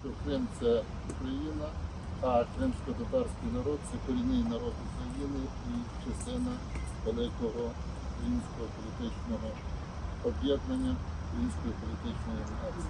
що Крим – це Україна, а кримсько-татарський народ – це корінний народ України і частина великого українського політичного об'єднання, української політичної нації.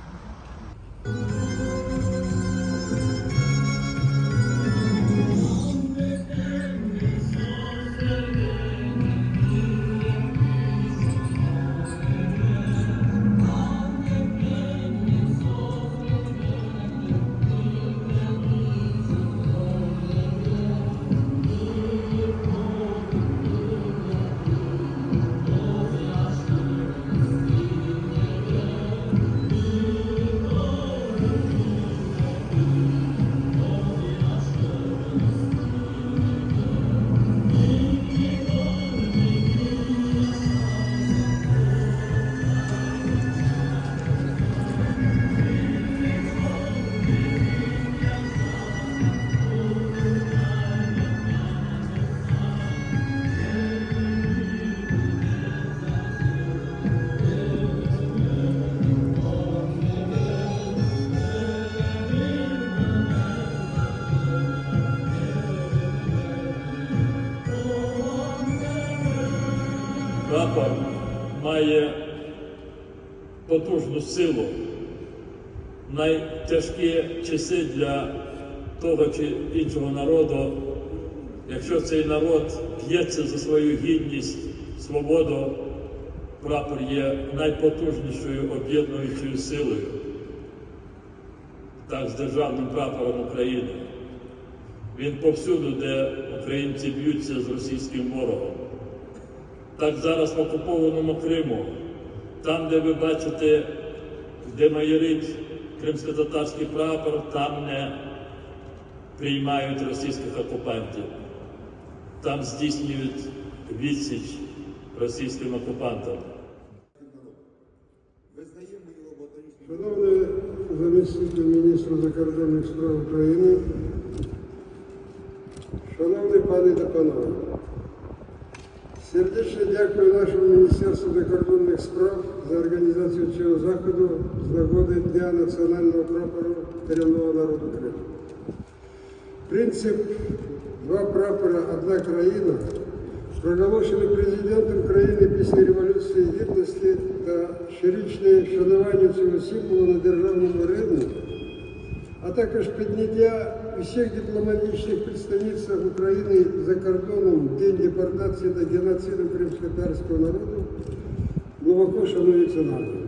Прапор має потужну силу. В найтяжкі часи для того чи іншого народу, якщо цей народ б'ється за свою гідність, свободу, прапор є найпотужнішою об'єднуючою силою. Так, з державним прапором України. Він повсюду, де українці б'ються з російським ворогом. Так зараз в окупованому Криму, там, де ви бачите, де майорить кримсько-татарський прапор, там не приймають російських окупантів. Там здійснюють відсіч російським окупантам. Шановний заместитель міністра закордонних справ України, шановні пані та панове, сердечно дякую нашому Міністерству закордонних справ за організацію цього заходу з нагоди Дня національного прапору корінного народу Криму. Принцип «два прапора, одна країна», проголошений президентом країни після Революції Гідності та щорічне шанування цього символу на державному рівні, а також підняття усіх дипломатичних представництв України за кордоном в день депортації та геноциду кримськотатарського народу глибоко шанується нами.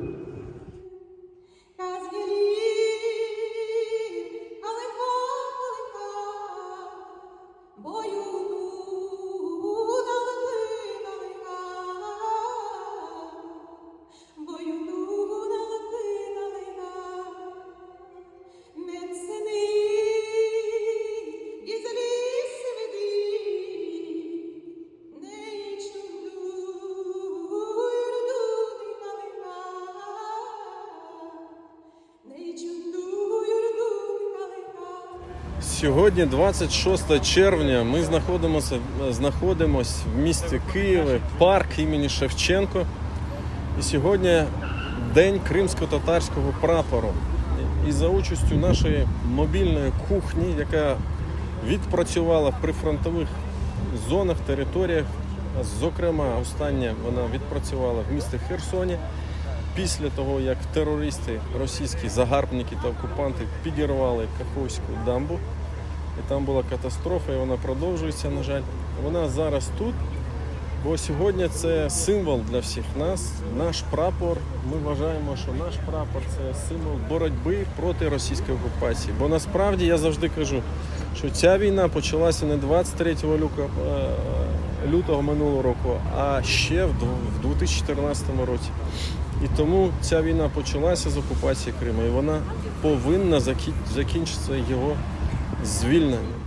Сьогодні, 26 червня, ми знаходимося в місті Києві, парк імені Шевченко. І сьогодні День кримсько-татарського прапору. І за участю нашої мобільної кухні, яка відпрацювала в прифронтових зонах, територіях, зокрема, остання вона відпрацювала в місті Херсоні, після того, як терористи, російські загарбники та окупанти підірвали Каховську дамбу. І там була катастрофа, і вона продовжується, на жаль. Вона зараз тут, бо сьогодні це символ для всіх нас, наш прапор. Ми вважаємо, що наш прапор – це символ боротьби проти російської окупації. Бо насправді, я завжди кажу, що ця війна почалася не 23 лютого минулого року, а ще в 2014 році. І тому ця війна почалася з окупації Криму, і вона повинна закінчитися його звільненням.